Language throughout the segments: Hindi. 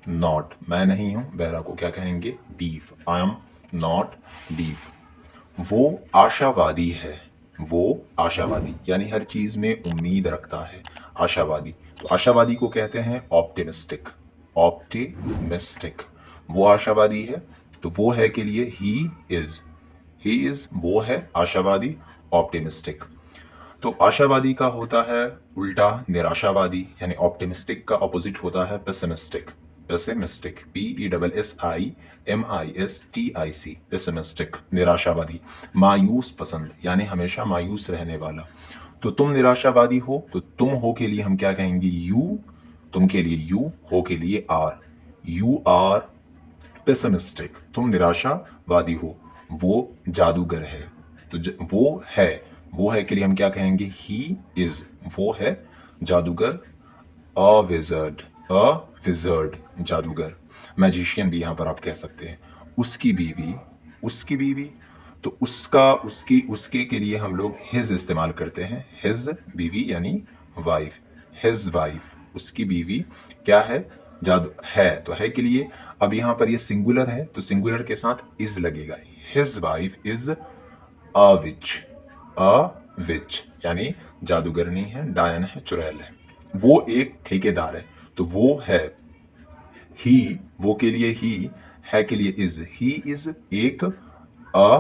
नॉट, मैं नहीं हूं, बहरा को क्या कहेंगे? Beef. I am not beef. वो आशावादी है, वो आशावादी यानी हर चीज में उम्मीद रखता है, आशावादी। तो आशावादी को कहते हैं ऑप्टिमिस्टिक, ऑप्टिमिस्टिक। वो आशावादी है, तो वो है के लिए ही इज वो है आशावादी, ऑप्टिमिस्टिक। तो आशावादी का होता है उल्टा निराशावादी, यानी ऑप्टिमिस्टिक का ऑपोजिट होता है पेसिमिस्टिक। पेसिमिस्टिक, PESSIMISTIC, पेसिमिस्टिक, निराशावादी। मायूस पसंद यानी हमेशा मायूस रहने वाला। तो तुम निराशावादी हो, तो तुम हो के लिए हम क्या कहेंगे? यू। तुम के लिए यू, हो के लिए आर। यू आर पेसिमिस्टिक, तुम निराशावादी हो। वो जादूगर है, तो वो है के लिए हम क्या कहेंगे? ही इज, वो है जादूगर। अ विजर्ड, अ विजर्ड, जादूगर। मैजिशियन भी यहां पर आप कह सकते हैं। उसकी बीवी, उसकी बीवी, तो उसका, उसकी, उसके के लिए हम लोग हिज इस्तेमाल करते हैं। हिज बीवी यानी वाइफ, हिज वाइफ, उसकी बीवी क्या है? जादू है, तो है के लिए। अब यहां पर ये सिंगुलर है, तो सिंगुलर के साथ इज लगेगा। हिज वाइफ इज अ विच, अ विच यानी जादूगरनी है, डायन है, चुड़ैल है। वो एक ठेकेदार है, तो वो है ही, वो के लिए ही, है के लिए इज। ही इज एक अ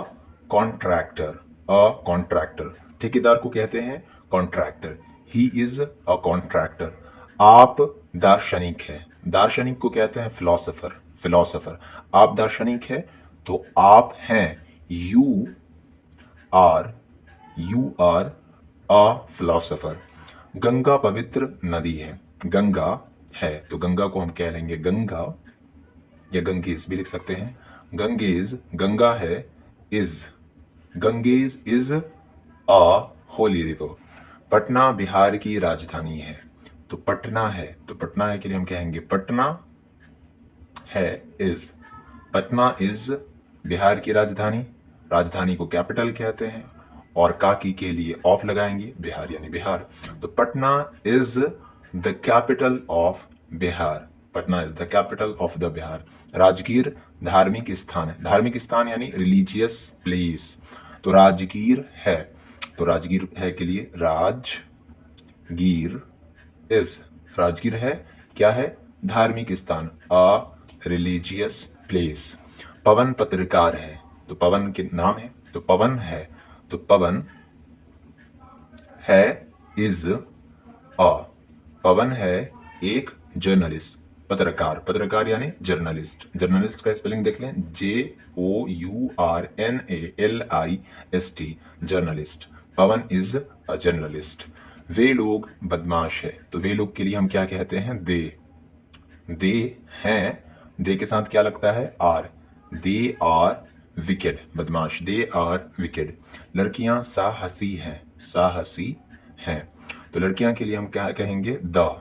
कॉन्ट्रैक्टर, अ कॉन्ट्रैक्टर, ठेकेदार को कहते हैं contractor. He is a contractor. आप दार्शनिक है, दार्शनिक को कहते हैं फिलोसोफर, फिलोसोफर। आप दार्शनिक है, तो आप हैं you are, you are a philosopher. Ganga पवित्र नदी है, गंगा है, तो गंगा को हम कह लेंगे गंगा, या गंगेज भी लिख सकते हैं। गंगेज, गंगा है, is, Ganges is a Holi river. Patna Bihar की राजधानी है, तो पटना है, तो पटना है के लिए हम कहेंगे पटना है, इज। पटना इज बिहार की राजधानी, राजधानी को कैपिटल कहते हैं, और काकी के लिए ऑफ लगाएंगे, बिहार यानी बिहार। तो Patna is the capital of Bihar, Patna is the capital of the Bihar. Rajgir धार्मिक स्थान है, धार्मिक स्थान यानी रिलीजियस प्लेस, तो राजगीर है, तो राजगीर है के लिए राजगीर इज, राजगीर है, क्या है? धार्मिक स्थान, अ रिलीजियस प्लेस। पवन पत्रकार है, तो पवन के नाम है, तो पवन है, तो पवन है इज अ, पवन है एक जर्नलिस्ट, पत्रकार, पत्रकार यानी जर्नलिस्ट। जर्नलिस्ट का स्पेलिंग देख लें, JOURNALIST, journalist. Pawan is a journalist. वे लोग बदमाश है, तो वे लोग के लिए हम क्या कहते हैं? दे हैं, दे के साथ क्या लगता है? आर। दे आर विकेड, बदमाश, दे आर विकेड। लड़कियां साहसी हैं, साहसी हैं, तो लड़कियां के लिए हम क्या कहेंगे? The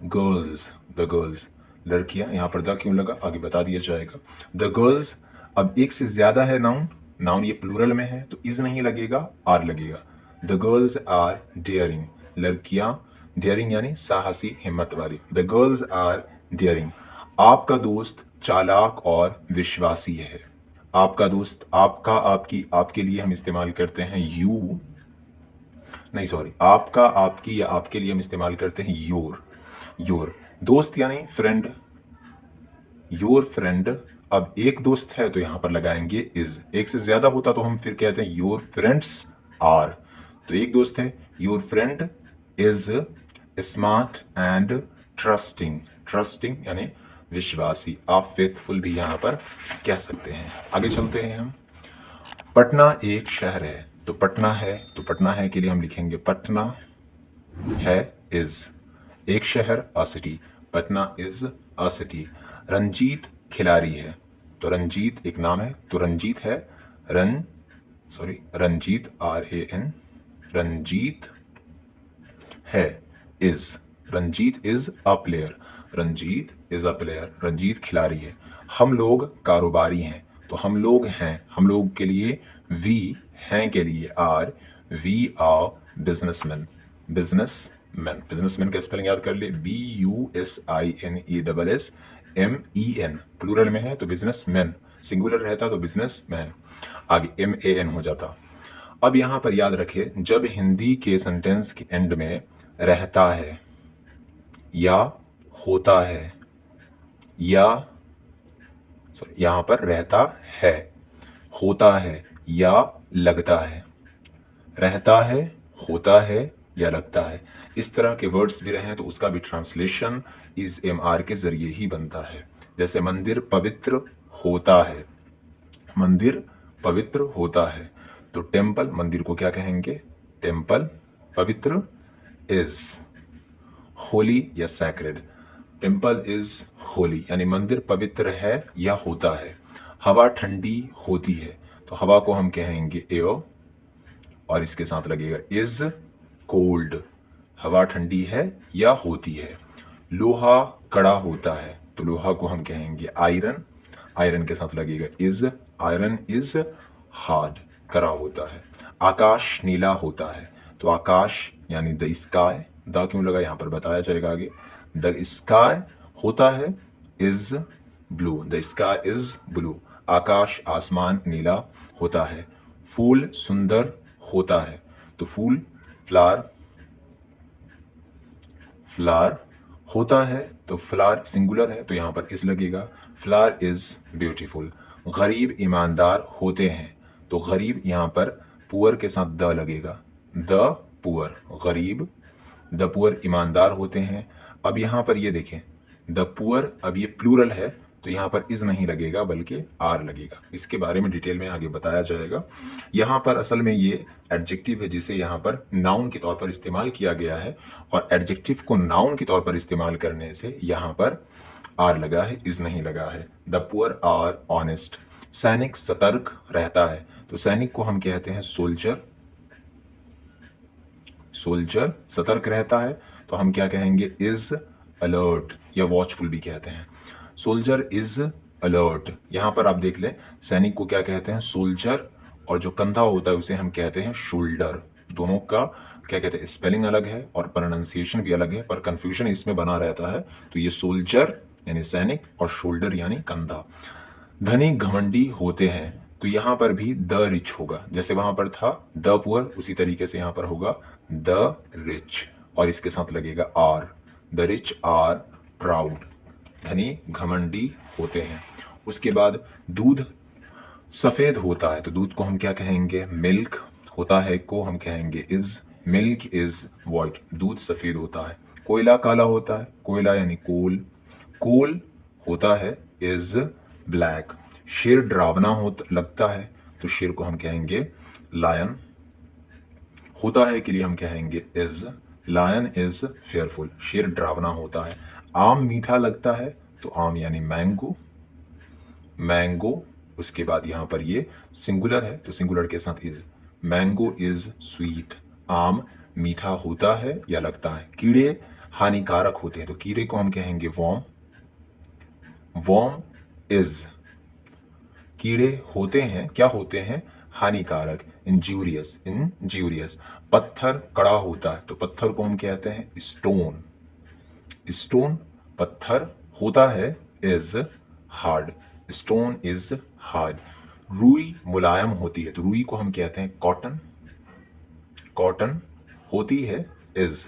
girls, the girls. लड़कियां, यहां पर द क्यों लगा आगे बता दिया जाएगा। द गर्ल्स, अब एक से ज्यादा है नाउन, नाउन ये प्लूरल में है, तो इज नहीं लगेगा, आर लगेगा। द गर्ल्स आर डेयरिंग, लड़कियां डेयरिंग यानी साहसी, हिम्मत वाली। The girls are daring. आपका दोस्त चालाक और विश्वासी है, आपका दोस्त, आपका, आपकी, आपके लिए हम इस्तेमाल करते हैं यू, नहीं सॉरी, आपका, आपकी या आपके लिए हम इस्तेमाल करते हैं योर। योर दोस्त यानी फ्रेंड, योर फ्रेंड। अब एक दोस्त है तो यहां पर लगाएंगे इज, एक से ज्यादा होता तो हम फिर कहते हैं योर फ्रेंड्स आर। तो एक दोस्त है, your friend is smart and trusting, trusting यानी विश्वासी। आप फेथफुल भी यहां पर कह सकते हैं। आगे चलते हैं हम। पटना एक शहर है, तो पटना है, तो पटना है के लिए हम लिखेंगे पटना है इज, एक शहर, a city. Patna is a city. Ranjit खिलाड़ी है, तो रंजीत एक नाम है, तो रंजीत है, रंजीत RAN, रंजीत है is, Ranjit is a player, Ranjit is a player, Ranjit खिलाड़ी है। हम लोग कारोबारी हैं, तो हम लोग हैं, हम लोग के लिए वी, हैं के लिए are, we are businessman, business man. Businessman का स्पेलिंग याद कर ले, BUSINESSMEN। प्लूरल में है तो बिजनेस मैन, सिंगुलर रहता तो बिजनेस मैन, आगे MAN हो जाता। अब यहां पर याद रखे, जब हिंदी के सेंटेंस के एंड में रहता है या होता है या सॉरी यहां पर रहता है, होता है या लगता है, रहता है, होता है या लगता है, इस तरह के वर्ड्स भी रहे तो उसका भी ट्रांसलेशन इज MR के जरिए ही बनता है। जैसे मंदिर पवित्र होता है, मंदिर पवित्र होता है, तो टेम्पल, मंदिर को क्या कहेंगे, टेम्पल। पवित्र इज होली या सैक्रेड, टेम्पल इज होली, यानी मंदिर पवित्र है या होता है। हवा ठंडी होती है, तो हवा को हम कहेंगे एयर, और इसके साथ लगेगा इज कोल्ड, हवा ठंडी है या होती है। लोहा कड़ा होता है, तो लोहा को हम कहेंगे आयरन, आयरन के साथ लगेगा इज, आयरन इज हार्ड, कड़ा होता है। आकाश नीला होता है, तो आकाश यानी द स्काई, द क्यों लगा यहां पर बताया जाएगा आगे। द स्काई होता है is blue, the sky is blue, आकाश आसमान नीला होता है। फूल सुंदर होता है, तो फूल फ्लावर, फ्लावर होता है, तो फ्लावर सिंगुलर है तो यहां पर इस लगेगा, फ्लावर इज ब्यूटीफुल। गरीब ईमानदार होते हैं, तो गरीब यहां पर पुअर के साथ द लगेगा, द पुअर, गरीब, द पुअर ईमानदार होते हैं। अब यहां पर ये देखें, द पुअर, अब ये प्लूरल है तो यहां पर इज नहीं लगेगा बल्कि आर लगेगा, इसके बारे में डिटेल में आगे बताया जाएगा। यहां पर असल में ये एडजेक्टिव है जिसे यहां पर नाउन के तौर पर इस्तेमाल किया गया है, और एडजेक्टिव को नाउन के तौर पर इस्तेमाल करने से यहां पर आर लगा है, इज नहीं लगा है। The poor are honest. सैनिक सतर्क रहता है, तो सैनिक को हम कहते हैं सोल्जर, सोल्जर सतर्क रहता है तो हम क्या कहेंगे, इज अलर्ट या वॉचफुल भी कहते हैं। सोल्जर इज अलर्ट, यहां पर आप देख लें, सैनिक को क्या कहते हैं, सोल्जर, और जो कंधा होता है उसे हम कहते हैं शोल्डर। दोनों का क्या कहते हैं, स्पेलिंग अलग है और प्रोनाउंसिएशन भी अलग है, पर कंफ्यूजन इसमें बना रहता है। तो ये सोल्जर यानी सैनिक और शोल्डर यानी कंधा। धनी घमंडी होते हैं, तो यहां पर भी द रिच होगा, जैसे वहां पर था द पुअर, उसी तरीके से यहां पर होगा द रिच, और इसके साथ लगेगा are, the rich are proud. धनी घमंडी होते हैं। उसके बाद दूध सफेद होता है, तो दूध को हम क्या कहेंगे, मिल्क होता है को हम कहेंगे इज, मिल्क इज व्हाइट, दूध सफेद होता है। कोयला काला होता है, कोयला यानी कोल, कोल होता है इज ब्लैक। शेर डरावना होता लगता है, तो शेर को हम कहेंगे लायन, होता है के लिए हम कहेंगे इज, लायन इज फेयरफुल, शेर डरावना होता है। आम मीठा लगता है, तो आम यानी मैंगो, मैंगो। उसके बाद यहां पर ये सिंगुलर है तो सिंगुलर के साथ इज, मैंगो इज स्वीट, आम मीठा होता है या लगता है। कीड़े हानिकारक होते हैं, तो कीड़े को हम कहेंगे वॉर्म, वॉर्म इज, कीड़े होते हैं, क्या होते हैं, हानिकारक, इंजूरियस, इंजूरियस। पत्थर कड़ा होता है, तो पत्थर को हम कहते हैं स्टोन, स्टोन पत्थर होता है is hard, stone is hard. रुई मुलायम होती है, तो रुई को हम कहते हैं कॉटन, कॉटन होती है इज,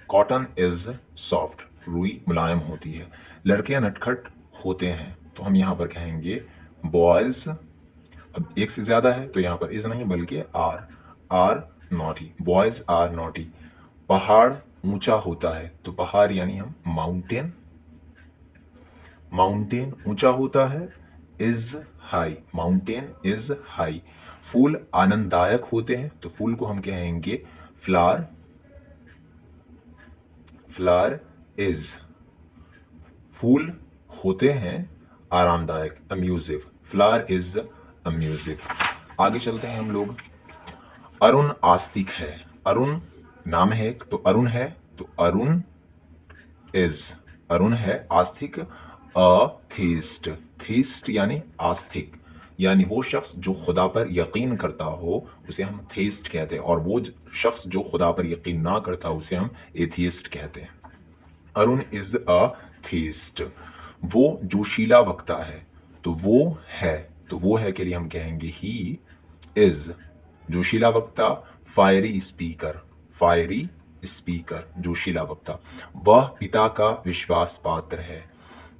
कॉटन इज सॉफ्ट, रुई मुलायम होती है। लड़के नटखट होते हैं, तो हम यहां पर कहेंगे बॉयज, अब एक से ज्यादा है तो यहां पर इज नहीं बल्कि are naughty, boys are naughty. पहाड़ ऊंचा होता है, तो पहाड़ यानी हम माउंटेन, माउंटेन ऊंचा होता है is high, mountain is high. फूल आनंददायक होते हैं, तो फूल को हम कहेंगे फ्लावर, फ्लावर इज, फूल होते हैं आरामदायक, अम्यूजिव, फ्लावर इज अम्यूजिव। आगे चलते हैं हम लोग। अरुण आस्तिक है, अरुण नाम है एक, तो अरुण है, तो अरुण इज, अरुण है। आस्तिक अथीस्ट, थीस्ट यानी आस्तिक, यानी वो शख्स जो खुदा पर यकीन करता हो उसे हम थेस्ट कहते हैं, और वो शख्स जो खुदा पर यकीन ना करता उसे हम एथियस्ट कहते हैं। Arun is a theist. वो जोशीला वक्ता है, तो वो है के लिए हम कहेंगे ही इज। जोशीला वक्ता, फायरी स्पीकर, फायरी स्पीकर, जोशीला वक्ता। वह पिता का विश्वास पात्र है,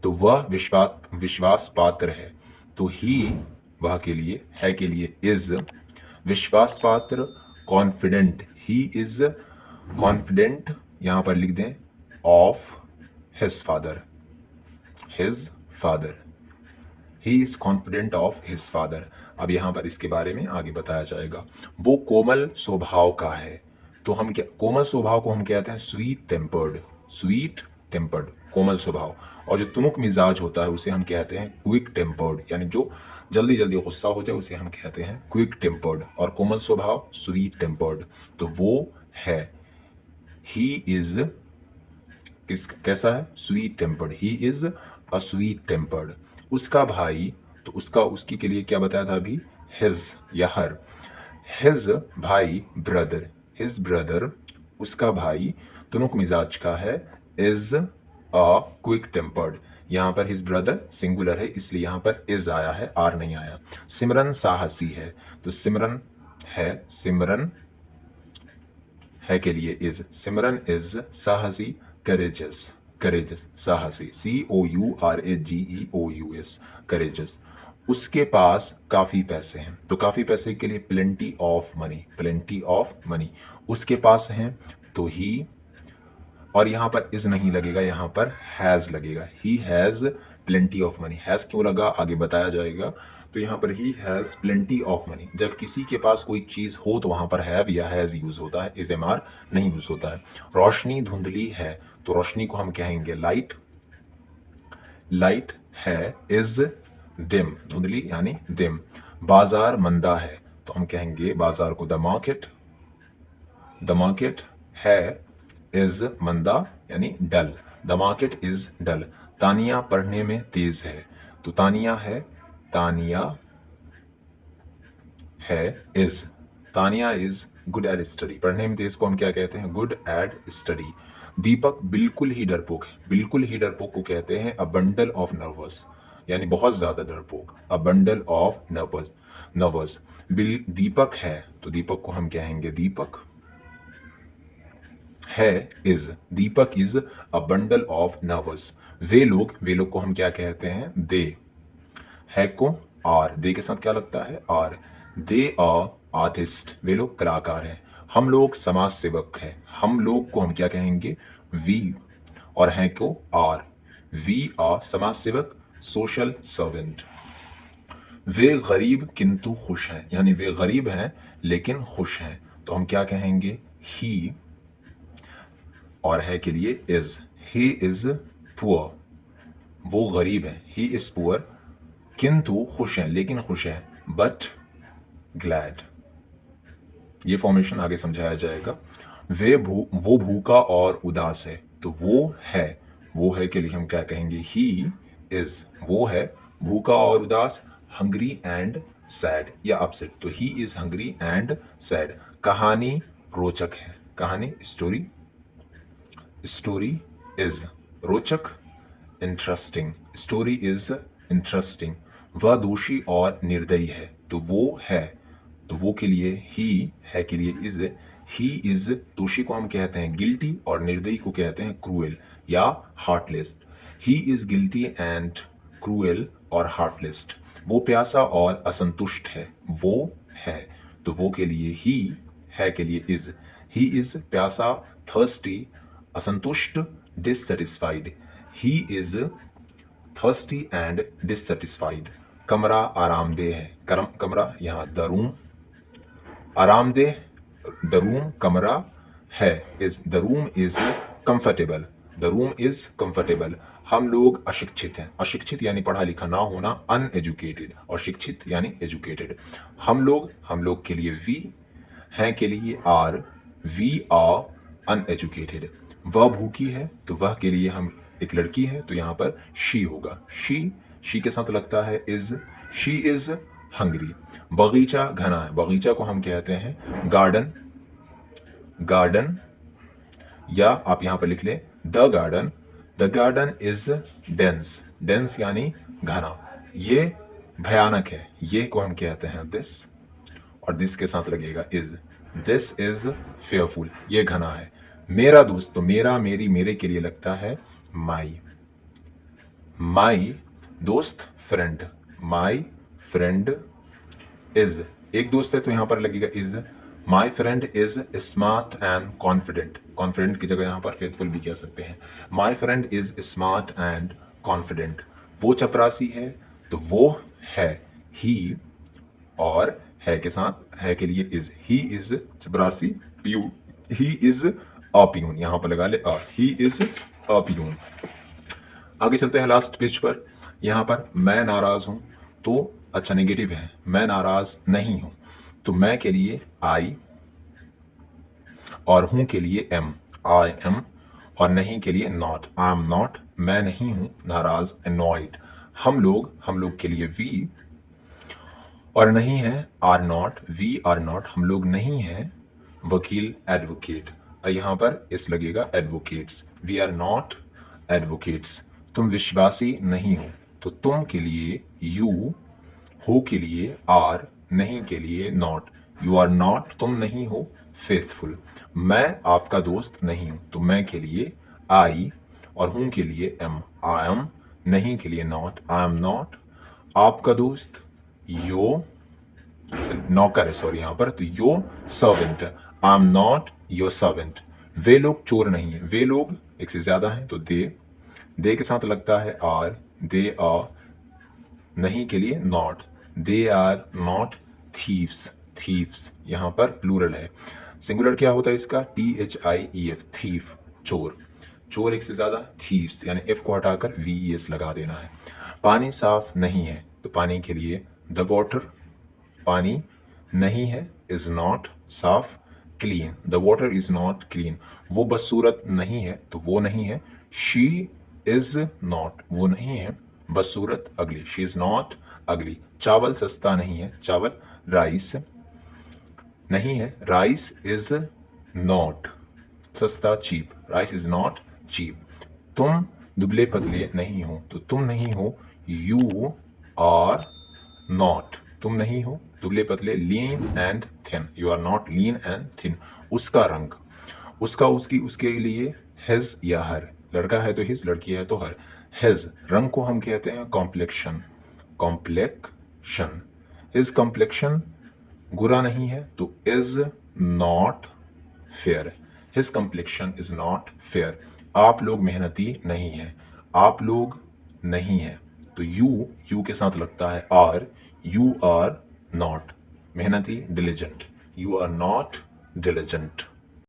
तो वह विश्वास पात्र है, तो ही वह के लिए है के लिए इज। विश्वास पात्र, कॉन्फिडेंट, ही इज कॉन्फिडेंट, यहां पर लिख दें of his father, his father, he is confident of his father. अब यहां पर इसके बारे में आगे बताया जाएगा। वो कोमल स्वभाव का है, तो हम क्या, कोमल स्वभाव को हम कहते हैं स्वीट टेम्पर्ड, स्वीट टेम्पर्ड, कोमल स्वभाव। और जो तुमुक मिजाज होता है उसे हम कहते हैं क्विक टेम्पर्ड, यानी जो जल्दी जल्दी गुस्सा हो जाए उसे हम कहते हैं क्विक टेम्पर्ड, और कोमल स्वभाव स्वीट टेम्पर्ड। तो वो है, ही इज कैसा है, sweet tempered, he is a sweet tempered. उसका भाई, तो उसका उसकी के लिए क्या बताया था अभी, हिज या हर। हिज भाई, ब्रदर, हिज ब्रदर, उसका भाई तुनुक मिजाज का है, इज अ क्विक टेम्पर्ड। यहां पर हिज ब्रदर सिंगुलर है इसलिए यहां पर इज आया है, आर नहीं आया। सिमरन साहसी है, तो सिमरन है, सिमरन है के लिए इज, सिमरन इज साहसी, करेजस, करेजस, साहसी, COURAGEOUS, करेजस। उसके पास काफी पैसे हैं, तो काफी पैसे के लिए plenty of money, plenty of money, उसके पास हैं, तो ही, और यहां पर इज नहीं लगेगा, यहां पर हैज लगेगा, he has plenty of money. Has क्यों लगा आगे बताया जाएगा। तो यहां पर he has plenty of money, जब किसी के पास कोई चीज हो तो वहां पर हैव या हैज यूज होता है, इज एम आर नहीं यूज होता है। रोशनी धुंधली है, तो रोशनी को हम कहेंगे लाइट, लाइट है इज डिम, धुंधली यानी डिम। बाजार मंदा है, तो हम कहेंगे बाजार को द मार्केट, द मार्केट है इज मंदा यानी dull, the market is dull. Tania पढ़ने में तेज है, तो तानिया है, तानिया है is, Tania is good at study, पढ़ने में तेज को हम क्या कहते हैं, गुड एट स्टडी। दीपक बिल्कुल ही डरपोक है, बिल्कुल ही डरपोक को कहते हैं अ बंडल ऑफ नर्वस, यानी बहुत ज्यादा डरपोक, a bundle of nerves, nerves. Deepak है, तो दीपक को हम कहेंगे दीपक है is, Deepak is a bundle of nerves. वे लोग को हम क्या कहते हैं, दे, है को आर, दे के साथ क्या लगता है, आर। दे आर आर्टिस्ट, वे लोग कलाकार हैं। हम लोग समाज सेवक हैं, हम लोग को हम क्या कहेंगे, वी, और हैं को आर, वी आर समाज सेवक, सोशल सर्वेंट। वे गरीब किंतु खुश हैं, यानी वे गरीब हैं लेकिन खुश हैं, तो हम क्या कहेंगे, ही, और है के लिए इज, ही इज पुअर, वो गरीब है, ही इज पुअर, किंतु खुश है, लेकिन खुश है, बट ग्लैड। ये फॉर्मेशन आगे समझाया जाएगा। वो भूखा और उदास है, तो वो है के लिए हम क्या कहेंगे, ही इज, वो है भूखा और उदास, हंग्री एंड सैड या अपसेट, तो he is hungry and sad. कहानी रोचक है, कहानी स्टोरी, स्टोरी इज रोचक, इंटरेस्टिंग, स्टोरी इज इंटरेस्टिंग। वह दोषी और निर्दयी है, तो वो के लिए ही, है के लिए इज, ही इज, दोषी को हम कहते हैं गिल्टी और निर्दयी को कहते हैं क्रूएल या heartless. He is guilty and cruel और हार्टलेस। वो प्यासा और असंतुष्ट है, वो है, तो वो के लिए ही, है के लिए इज, ही इज प्यासा, थर्स्टी, असंतुष्ट, dissatisfied. He is thirsty and dissatisfied. कमरा आरामदेह है, कमरा यहाँ द रूम, आरामदेह द रूम, कमरा है is, the room is comfortable, the room is comfortable. हम लोग अशिक्षित हैं, अशिक्षित यानी पढ़ा लिखा ना होना, अनएजुकेटेड, और शिक्षित यानी एजुकेटेड। हम लोग के लिए वी, हैं के लिए आर, वी आर अनएजुकेटेड। वह भूखी है, तो वह के लिए हम, एक लड़की है तो यहाँ पर शी होगा, शी के साथ लगता है इज, शी इज हंग्री। बगीचा घना है, बगीचा को हम कहते हैं गार्डन, गार्डन, या आप यहां पर लिख ले the garden. The garden is dense, dense यानी घना, ये भयानक है, ये को हम कहते हैं दिस, और दिस के साथ लगेगा इज। दिस इज फेयरफुल, ये घना है। मेरा दोस्त, तो मेरा, मेरी, मेरे के लिए लगता है माई। माई दोस्त, फ्रेंड, माई फ्रेंड इज, एक दोस्त है तो यहां पर लगेगा is. My friend is smart and confident, confident की जगह यहां पर फेथफुल भी कह सकते हैं। My friend is smart and confident. वो चपरासी है, तो वो है ही, और है के साथ, है के लिए इज। ही इज चपरासी, peon, he is a peon, यहां पर लगा ले अ, ही इज अ प्यून। आगे चलते हैं लास्ट पेज पर। यहां पर मैं नाराज हूं, तो अच्छा नेगेटिव है, मैं नाराज नहीं हूं, तो मैं के लिए आई, और हूं के लिए एम, आई एम, और नहीं के लिए नॉट, आई एम नॉट, मैं नहीं हूं नाराज, अनॉयड। हम लोग के लिए वी, और नहीं है are not, we are not, हम लोग नहीं हैं वकील, एडवोकेट, यहां पर इस लगेगा advocates, we are not advocates. तुम विश्वासी नहीं हो, तो तुम के लिए यू, हो के लिए आर, नहीं के लिए नॉट, यू आर नॉट, तुम नहीं हो फेथफुल। मैं आपका दोस्त नहीं हूं, तो मैं के लिए आई, और हूं के लिए एम, आई एम, नहीं के लिए नॉट, आई एम नॉट आपका दोस्त, यो नौकर है, सॉरी यहां पर, तो you servant, I am not your servant. वे लोग चोर नहीं है, वे लोग एक से ज्यादा है, तो दे के साथ लगता है आर, दे आर, नहीं के लिए not, they are not thieves, thieves यहां पर प्लूरल है। सिंगुलर क्या होता है इसका, THIEF, थीफ, चोर, चोर एक से ज्यादा, थीव्स यानी एफ को हटाकर VES लगा देना है। पानी साफ नहीं है, तो पानी के लिए द वाटर, पानी नहीं है इज नॉट, साफ, clean, the water is not clean. वो बदसूरत नहीं है, तो वो नहीं है, शी इज नॉट, वो नहीं है बदसूरत, अगली, शी इज नॉट अगली। चावल सस्ता नहीं है, चावल, राइस नहीं है, राइस इज नॉट सस्ता, cheap, rice is not cheap. तुम दुबले पतले नहीं हो, तो तुम नहीं हो, यू आर नॉट, तुम नहीं हो दुबले पतले, lean and thin, you are not lean and thin. उसका रंग, उसका, उसकी, उसके लिए हिज या हर, लड़का है तो हिज, लड़की है तो हर। हिज रंग को हम कहते हैं कॉम्प्लेक्शन, कॉम्प्लेक्शन। हिज कॉम्प्लेक्शन गुरा नहीं है, तो is not fair, his complexion is not fair. आप लोग मेहनती नहीं है, आप लोग नहीं है, तो यू के साथ लगता है आर, यू आर नॉट मेहनती, diligent, you are not diligent.